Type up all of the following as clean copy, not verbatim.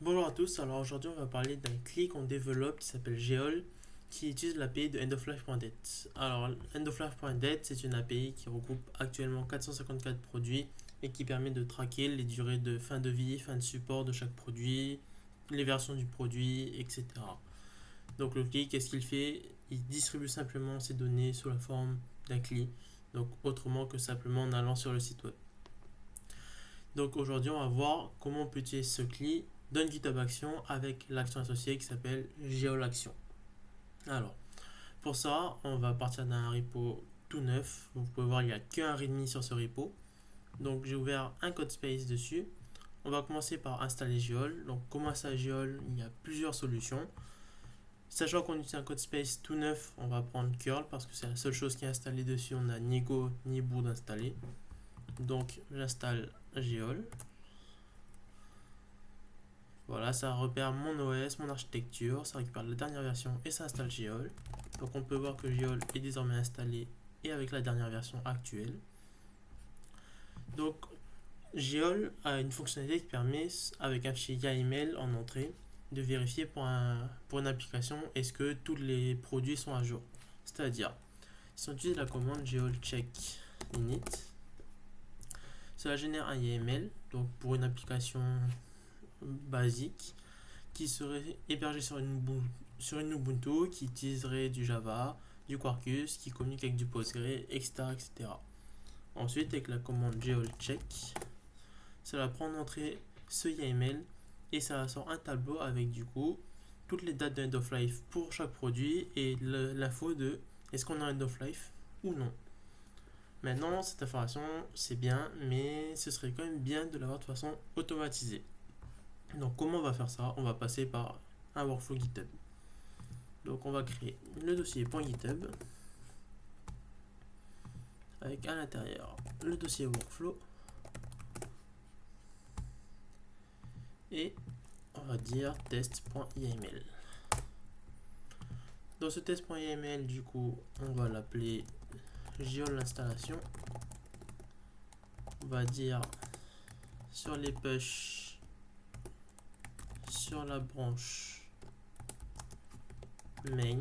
Bonjour à tous, alors aujourd'hui on va parler d'un CLI qu'on développe qui s'appelle Geol qui utilise l'API de endoflife.det. Alors endoflife.det c'est une API qui regroupe actuellement 454 produits et qui permet de traquer les durées de fin de vie, fin de support de chaque produit, les versions du produit, etc. Donc le CLI, qu'est-ce qu'il fait? Il distribue simplement ces données sous la forme d'un CLI, donc autrement que simplement en allant sur le site web. Donc aujourd'hui, on va voir comment on peut utiliser ce CLI dans une GitHub Action avec l'action associée qui s'appelle GeolAction. Alors, pour ça, on va partir d'un repo tout neuf. Vous pouvez voir, il n'y a qu'un readme sur ce repo. Donc, j'ai ouvert un code space dessus. On va commencer par installer Geol. Donc, comment installer Geol? Il y a plusieurs solutions. Sachant qu'on utilise un code space tout neuf, on va prendre curl parce que c'est la seule chose qui est installée dessus. On n'a ni Go ni bourd installé. Donc, j'installe Geol. Voilà, ça repère mon OS, mon architecture, ça récupère la dernière version et ça installe Geol. Donc on peut voir que Geol est désormais installé et avec la dernière version actuelle. Donc Geol a une fonctionnalité qui permet, avec un fichier YAML en entrée, de vérifier pour une application est-ce que tous les produits sont à jour. C'est-à-dire, si on utilise la commande geol check init, cela génère un YAML, donc pour une application basique qui serait hébergé sur une Ubuntu, qui utiliserait du Java, du Quarkus, qui communique avec du Postgre, etc., etc. Ensuite, avec la commande geolcheck, ça va prendre en entrée ce YAML et ça sort un tableau avec du coup toutes les dates de end of life pour chaque produit et l'info de est-ce qu'on a un end of life ou non. Maintenant, cette information, c'est bien, mais ce serait quand même bien de l'avoir de façon automatisée. Donc comment on va faire ça? On va passer par un workflow GitHub. Donc on va créer le dossier .github avec à l'intérieur le dossier workflow et on va dire test.yml. Dans ce test.yml, du coup, on va l'appeler geol installation. On va dire sur les push sur la branche main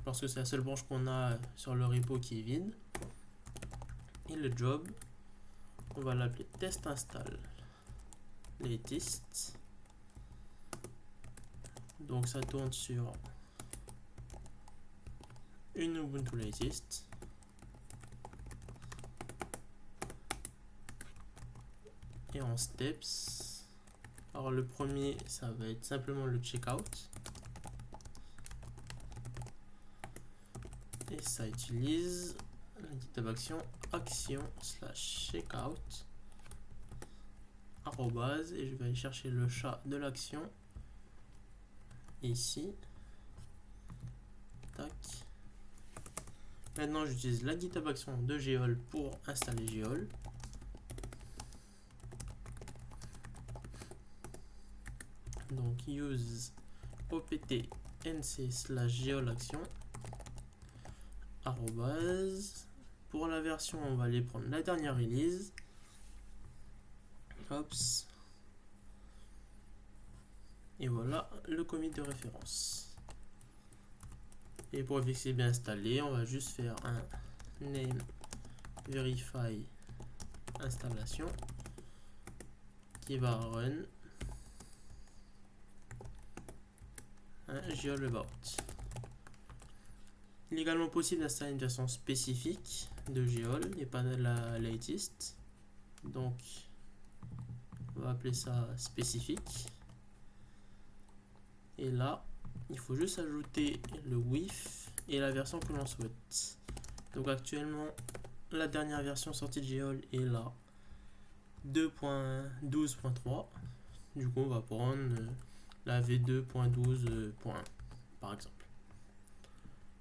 parce que c'est la seule branche qu'on a sur le repo qui est vide. Et le job, on va l'appeler test install latest. Donc ça tourne sur une Ubuntu latest. Et en steps, alors le premier, ça va être simplement le checkout. Et ça utilise la GitHub action slash checkout arrobase et je vais aller chercher le chat de l'action ici. Tac. Maintenant j'utilise la GitHub action de Geol pour installer Geol. Donc use opt nc slash geol action arrobase. Pour la version, on va aller prendre la dernière release. Hops. Et voilà le commit de référence. Et pour vérifier que c'est bien installé, on va juste faire un name verify installation qui va run un geol about. Il est également possible d'installer une version spécifique de Geol et pas de la latest. Donc, on va appeler ça spécifique. Et là, il faut juste ajouter le WIF et la version que l'on souhaite. Donc actuellement, la dernière version sortie de Geol est là 2.12.3. Du coup, on va prendre la v2.12.1 par exemple.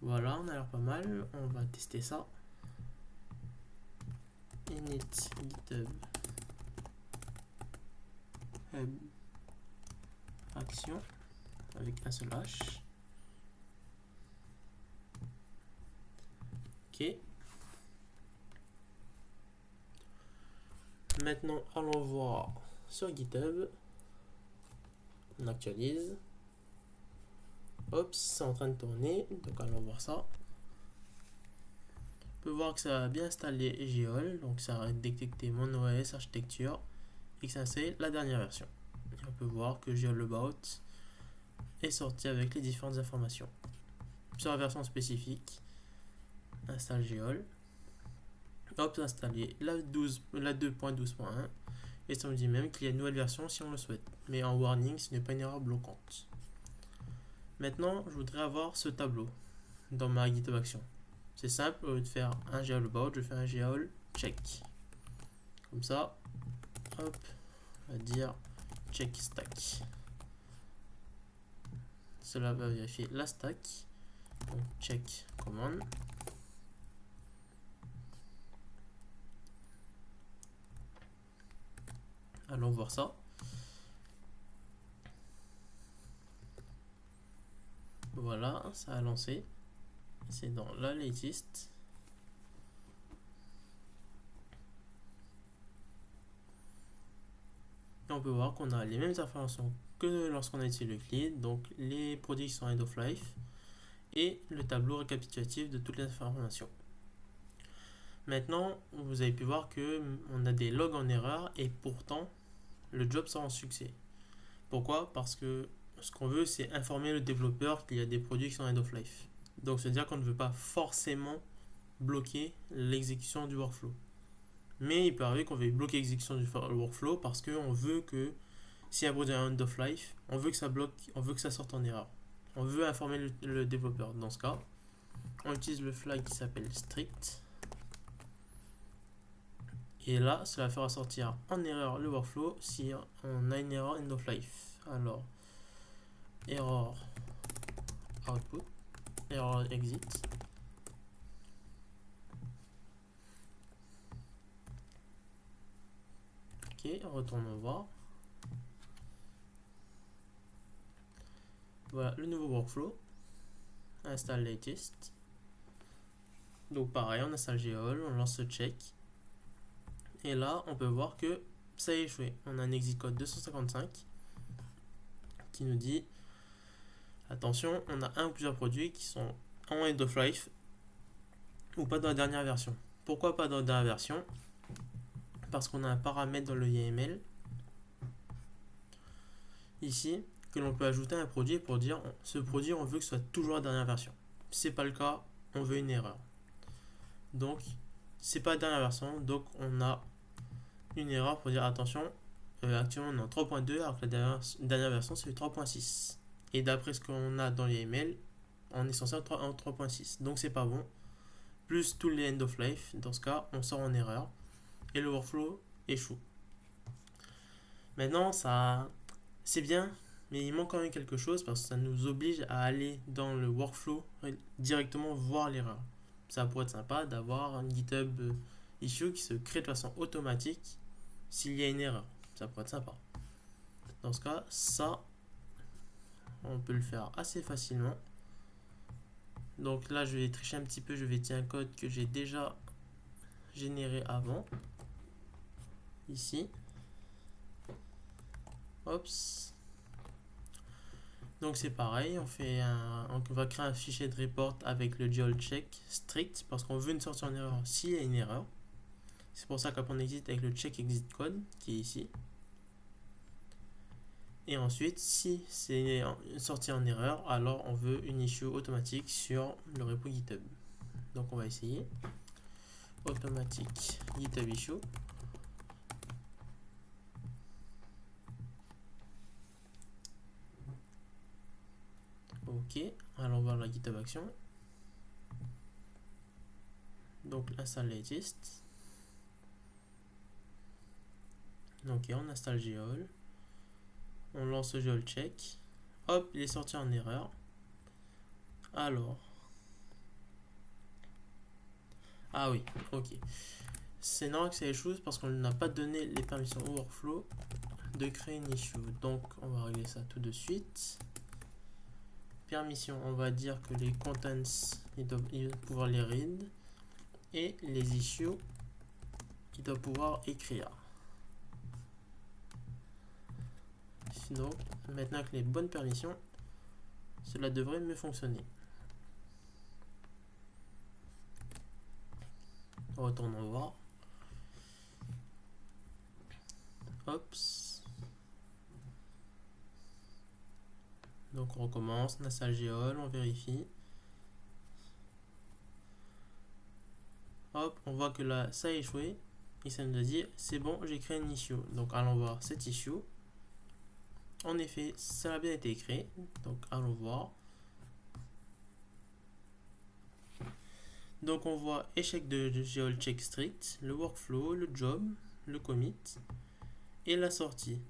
Voilà, on a l'air pas mal. On va tester ça. Init GitHub hub action avec un seul H. Ok. Maintenant, allons voir sur GitHub. On actualise. Hop, c'est en train de tourner. Donc allons voir ça. On peut voir que ça a bien installé Geol. Donc ça a détecté mon OS architecture et que ça c'est la dernière version. Et on peut voir que Geol About est sorti avec les différentes informations. Sur la version spécifique, installe Geol. Hop, installer la 2.12.1 et ça me dit même qu'il y a une nouvelle version si on le souhaite. Mais en warning, ce n'est pas une erreur bloquante. Maintenant, je voudrais avoir ce tableau dans ma GitHub Action. C'est simple, au lieu de faire un Geol About, je fais un Geol Check. Comme ça, hop, on va dire Check Stack. Cela va vérifier la stack. Donc, check command. Allons voir ça. Voilà, ça a lancé. C'est dans la latest. Et on peut voir qu'on a les mêmes informations que lorsqu'on a utilisé le CLID, donc les produits qui sont end of life et le tableau récapitulatif de toutes les informations. Maintenant, vous avez pu voir que on a des logs en erreur et pourtant le job sort en succès. Pourquoi? Parce que ce qu'on veut, c'est informer le développeur qu'il y a des produits qui sont end of life. Donc, c'est-à-dire qu'on ne veut pas forcément bloquer l'exécution du workflow. Mais il peut arriver qu'on veuille bloquer l'exécution du workflow parce qu'on veut que, si un produit est end of life, on veut que ça bloque, on veut que ça sorte en erreur. On veut informer le développeur. Dans ce cas, on utilise le flag qui s'appelle strict. Et là, cela fera sortir en erreur le workflow si on a une erreur end of life. Alors, error output, error exit. Ok, retournons voir. Voilà le nouveau workflow. Installe latest. Donc pareil, on installe Geol, on lance ce check. Et là, on peut voir que ça a échoué. On a un exit code 255 qui nous dit attention, on a un ou plusieurs produits qui sont en end of life ou pas dans la dernière version. Pourquoi pas dans la dernière version? Parce qu'on a un paramètre dans le YAML ici que l'on peut ajouter à un produit pour dire ce produit on veut que ce soit toujours la dernière version. Si c'est pas le cas, on veut une erreur. Donc c'est pas la dernière version, donc on a une erreur pour dire attention, actuellement on est en 3.2 alors que la dernière version c'est 3.6. Et d'après ce qu'on a dans les emails, on est censé être en 3.6. Donc c'est pas bon. Plus tous les end of life, dans ce cas on sort en erreur et le workflow échoue. Maintenant ça c'est bien, mais il manque quand même quelque chose parce que ça nous oblige à aller dans le workflow directement voir l'erreur. Ça pourrait être sympa d'avoir un GitHub issue qui se crée de façon automatique s'il y a une erreur. Ça pourrait être sympa. Dans ce cas, ça, on peut le faire assez facilement. Donc là, je vais tricher un petit peu. Je vais utiliser un code que j'ai déjà généré avant. Ici. Ops. Donc c'est pareil, on va créer un fichier de report avec le geol check strict parce qu'on veut une sortie en erreur s'il y a une erreur. C'est pour ça qu'on exit avec le check exit code qui est ici. Et ensuite, si c'est une sortie en erreur, alors on veut une issue automatique sur le repo GitHub. Donc on va essayer. Automatique GitHub issue. Ok, allons voir la GitHub action. Donc installe latest. Ok, on installe Geol. On lance Geol check. Hop, il est sorti en erreur. Alors. Ah oui, ok. C'est normal que ça échoue parce qu'on n'a pas donné les permissions au workflow de créer une issue. Donc on va régler ça tout de suite. Permission, on va dire que les contents, il doit pouvoir les read. Et les issues, il doit pouvoir écrire. Donc maintenant avec les bonnes permissions, cela devrait mieux fonctionner. Retournons voir. Hop. Donc on recommence, on installe Geol, on vérifie. Hop, on voit que là ça a échoué. Et ça nous a dit c'est bon, j'ai créé une issue. Donc allons voir cette issue. En effet, ça a bien été créé. Donc allons voir. Donc on voit échec de Geol check strict, le workflow, le job, le commit et la sortie.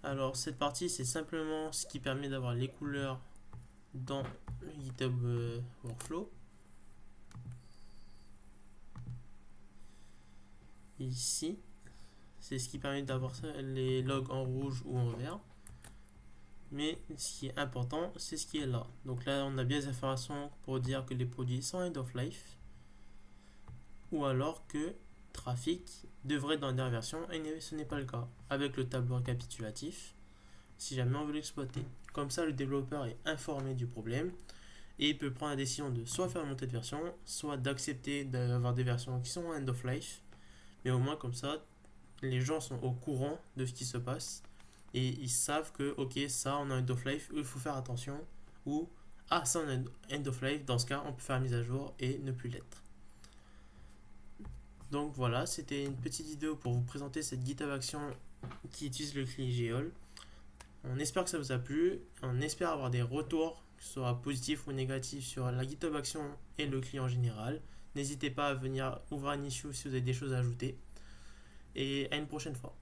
Alors cette partie c'est simplement ce qui permet d'avoir les couleurs dans le GitHub Workflow. Ici, c'est ce qui permet d'avoir les logs en rouge ou en vert. Mais ce qui est important, c'est ce qui est là. Donc là, on a bien des informations pour dire que les produits sont end of life. Ou alors que trafic devrait être dans la dernière version et ce n'est pas le cas. Avec le tableau récapitulatif, si jamais on veut l'exploiter. Comme ça, le développeur est informé du problème et il peut prendre la décision de soit faire une montée de version, soit d'accepter d'avoir des versions qui sont end of life. Mais au moins comme ça, les gens sont au courant de ce qui se passe et ils savent que ok, ça on a end of life, il faut faire attention, ou ah ça on a end of life, dans ce cas on peut faire la mise à jour et ne plus l'être. Donc voilà, c'était une petite vidéo pour vous présenter cette GitHub Action qui utilise le CLI Geol. On espère que ça vous a plu, on espère avoir des retours, que ce soit positifs ou négatifs, sur la GitHub Action et le CLI en général. N'hésitez pas à venir ouvrir un issue si vous avez des choses à ajouter. Et à une prochaine fois.